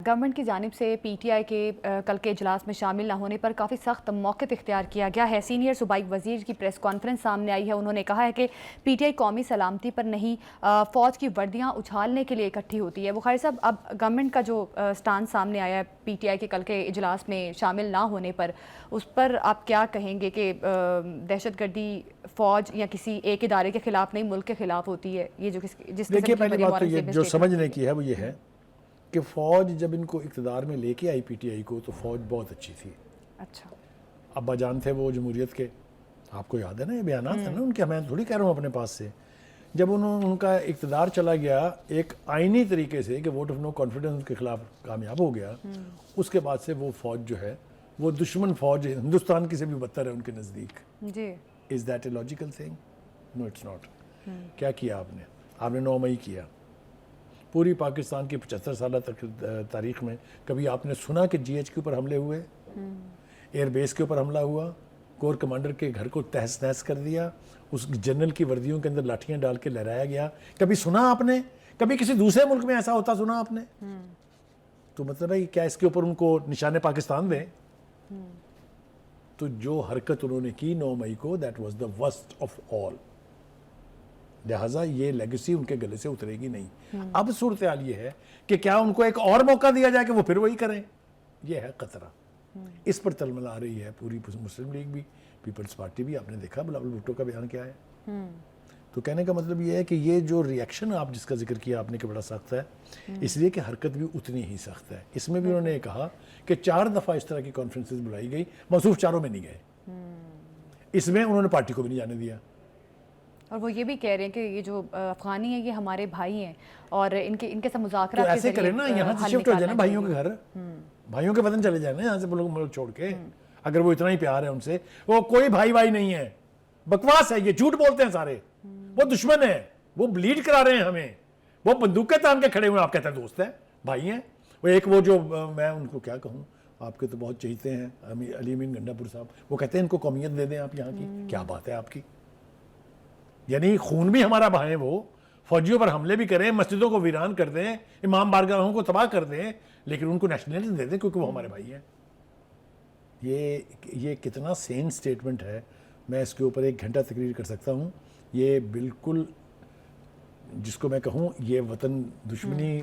Government کی جانب سے پی ٹی آئی کے کل کے اجلاس میں شامل نہ ہونے پر کافی سخت موقف اختیار کیا گیا ہے. سینئر صوبائی وزیر کی پریس کانفرنس سامنے آئی ہے. انہوں نے کہا ہے کہ پی ٹی آئی قومی سلامتی پر نہیں فوج کی وردیاں اچھالنے کے لیے اکٹھی ہوتی ہے. بخاری صاحب, اب گورنمنٹ کا جو سٹانڈ سامنے آیا ہے پی ٹی آئی کے کل کے اجلاس میں شامل نہ ہونے پر, اس پر آپ کیا کہیں گے کہ دہشت گردی فوج یا کسی ایک ادارے کے خلاف نہیں ملک کے خلاف ہوتی ہے؟ یہ جو جس دیکھیے, پہلی بات تو یہ جو سمجھنے کی ہے وہ یہ ہے کہ فوج جب ان کو اقتدار میں لے کے آئی پی ٹی آئی کو تو فوج بہت اچھی تھی. اچھا, ابا جان تھے وہ جمہوریت کے, آپ کو یاد ہے نا یہ بیانات ہیں نا ان کے, میں تھوڑی کہہ رہا ہوں اپنے پاس سے. جب ان کا اقتدار چلا گیا ایک آئینی طریقے سے کہ ووٹ آف نو کانفیڈنس کے خلاف کامیاب ہو گیا, اس کے بعد سے وہ فوج جو ہے وہ دشمن فوج ہندوستان کی سے بھی بدتر ہے ان کے نزدیک. جی, is that a logical thing? No it's not. کیا کیا آپ نے 9 مئی کیا. پوری پاکستان کی 75 سالہ تاریخ میں کبھی آپ نے سنا کہ جی ایچ کے اوپر حملے ہوئے, ایئر بیس کے اوپر حملہ ہوا, کور کمانڈر کے گھر کو تہس نہس کر دیا, اس جنرل کی وردیوں کے اندر لاٹھیاں ڈال کے لہرایا گیا؟ کبھی سنا آپ نے؟ کبھی کسی دوسرے ملک میں ایسا ہوتا سنا آپ نے؟ تو مطلب ہے کیا اس کے اوپر ان کو نشان پاکستان دیں؟ تو جو حرکت انہوں نے کی 9 مئی کو, that was the worst of all. لہٰذا یہ لیگیسی ان کے گلے سے اترے گی نہیں. اب صورتحال یہ ہے کہ کیا ان کو ایک اور موقع دیا جائے کہ وہ پھر وہی کریں؟ یہ ہے خطرہ. اس پر تلملا رہی ہے پوری مسلم لیگ بھی, پیپلز پارٹی بھی. آپ نے دیکھا بلاول بھٹو کا بیان کیا ہے. تو کہنے کا مطلب یہ ہے کہ یہ جو ریئیکشن آپ جس کا ذکر کیا آپ نے کہ بڑا سخت ہے, اس لیے کہ حرکت بھی اتنی ہی سخت ہے. اس میں بھی انہوں نے یہ کہا کہ 4 دفعہ اس طرح کی کانفرنسز بلائی گئی, موصوف چاروں میں نہیں گئے. اس میں انہوں نے پارٹی کو بھی نہیں جانے دیا. اور وہ یہ بھی کہہ رہے ہیں کہ یہ جو افغانی ہیں یہ ہمارے بھائی ہیں اور ان کے ساتھ مذاکرات تو ایسے کریں نا, یہاں سے شفٹ ہو جائے نا بھائیوں کے گھر, بھائیوں کے وطن چلے جائیں نا یہاں سے ملک چھوڑ کے. اگر وہ اتنا ہی پیار ہے ان سے, وہ کوئی بھائی نہیں ہے, بکواس ہے, یہ جھوٹ بولتے ہیں سارے. وہ دشمن ہیں, وہ بلیڈ کرا رہے ہیں ہمیں, وہ بندوقیں تان کے کھڑے ہوئے, آپ کہتے ہیں دوست ہیں, بھائی ہیں. وہ ایک وہ جو میں ان کو کیا کہوں, آپ کے تو بہت چہیتے ہیں علی امین گنڈا پور صاحب, وہ کہتے ہیں ان کو قومیت دے دیں آپ یہاں کی. کیا بات ہے آپ کی, یعنی خون بھی ہمارا بہائیں, وہ فوجیوں پر حملے بھی کریں, مسجدوں کو ویران کر دیں, امام بارگاہوں کو تباہ کر دیں, لیکن ان کو نیشنلٹی دے دیں کیونکہ وہ ہمارے بھائی ہیں. یہ کتنا سین سٹیٹمنٹ ہے. میں اس کے اوپر 1 گھنٹہ تقریر کر سکتا ہوں. یہ بالکل جس کو میں کہوں یہ وطن دشمنی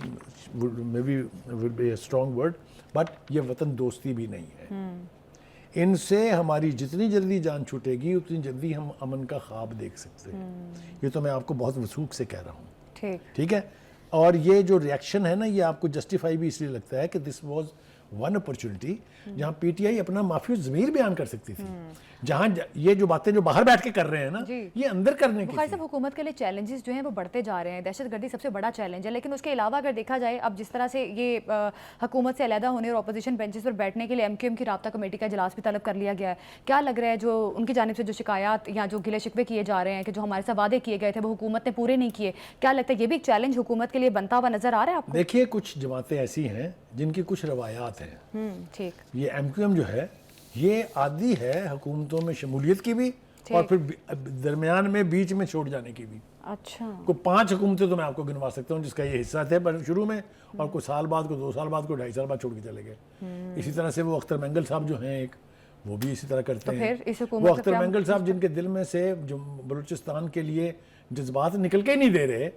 میں بھی will be a strong word, but یہ وطن دوستی بھی نہیں ہے. ان سے ہماری جتنی جلدی جان چھوٹے گی اتنی جلدی ہم امن کا خواب دیکھ سکتے ہیں. یہ تو میں آپ کو بہت وثوق سے کہہ رہا ہوں. ٹھیک ہے. اور یہ جو ریئیکشن ہے نا, یہ آپ کو جسٹیفائی بھی اس لیے لگتا ہے کہ دس واز ون اپرچونٹی جہاں پی ٹی آئی اپنا معافی ضمیر بیان کر سکتی تھی. جہاں یہ جو باتیں جو باہر بیٹھ کے کر رہے ہیں نا, یہ اندر کرنے کی. بخاری صاحب, حکومت کے لیے چیلنجز جو ہیں وہ بڑھتے جا رہے ہیں. دہشت گردی سب سے بڑا چیلنج ہے, لیکن اس کے علاوہ اگر دیکھا جائے اب جس طرح سے یہ حکومت سے علیحدہ ہونے اور اپوزیشن بینچز پر بیٹھنے کے لیے ایم کیو ایم کی رابطہ کمیٹی کا اجلاس بھی طلب کر لیا گیا ہے. کیا لگ رہا ہے جو ان کی جانب سے جو شکایات یا جو گلے شکوے کیے جا رہے ہیں کہ جو ہمارے ساتھ وعدے کیے گئے تھے وہ حکومت نے پورے نہیں کیے, کیا لگتا ہے یہ بھی ایک چیلنج حکومت کے لیے بنتا ہوا نظر آ رہا ہے آپ کو؟ دیکھیے, کچھ جماعتیں ایسی ہیں جن کی کچھ روایات ہیں. ٹھیک. یہ ایم کیو ایم جو ہے یہ عادی ہے حکومتوں میں شمولیت کی بھی اور پھر درمیان میں بیچ میں چھوڑ جانے کی بھی. اچھا. کوئی 5 حکومتیں تو میں آپ کو گنوا سکتا ہوں جس کا یہ حصہ تھے شروع میں, اور کوئی سال بعد, کو 2 سال بعد, کو 2.5 سال بعد چھوڑ کے چلے گئے. اسی طرح سے وہ اختر مینگل صاحب جو ہیں ایک, وہ بھی اسی طرح کرتے ہیں. وہ اختر مینگل صاحب جن کے دل میں سے جو بلوچستان کے لیے جذبات نکل کے ہی نہیں دے رہے,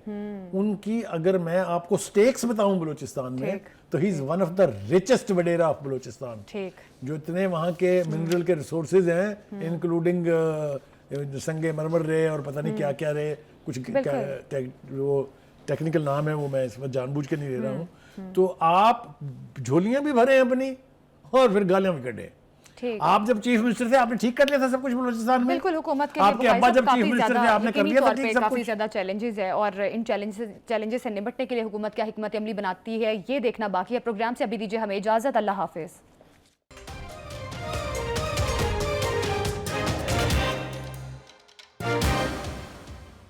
ان کی اگر میں آپ کو سٹیکس بتاؤں بلوچستان میں, تو he is one of the richest wadera of Balochistan. جو اتنے وہاں کے منرل کے ریسورسز ہیں, انکلوڈنگ سنگ مرمر رہے اور پتہ نہیں کیا کیا رہے, کچھ وہ ٹیکنیکل نام ہے وہ میں اس وقت جان بوجھ کے نہیں دے رہا ہوں. تو آپ جھولیاں بھی بھریں اپنی اور پھر گالیاں بھی کٹیں. آپ جب چیف منسٹر تھے آپ نے ٹھیک کر لیا تھا سب کچھ بلوچستان میں. بالکل, حکومت کے آپ کے ابا جب چیف منسٹر تھے آپ نے کر لیا تھا ٹھیک سب کچھ. کافی زیادہ چیلنجز ہے اور ان چیلنجز سے نمٹنے کے لیے حکومت کیا حکمت عملی بناتی ہے یہ دیکھنا باقی ہے. پروگرام سے ابھی دیجیے ہمیں اجازت. اللہ حافظ.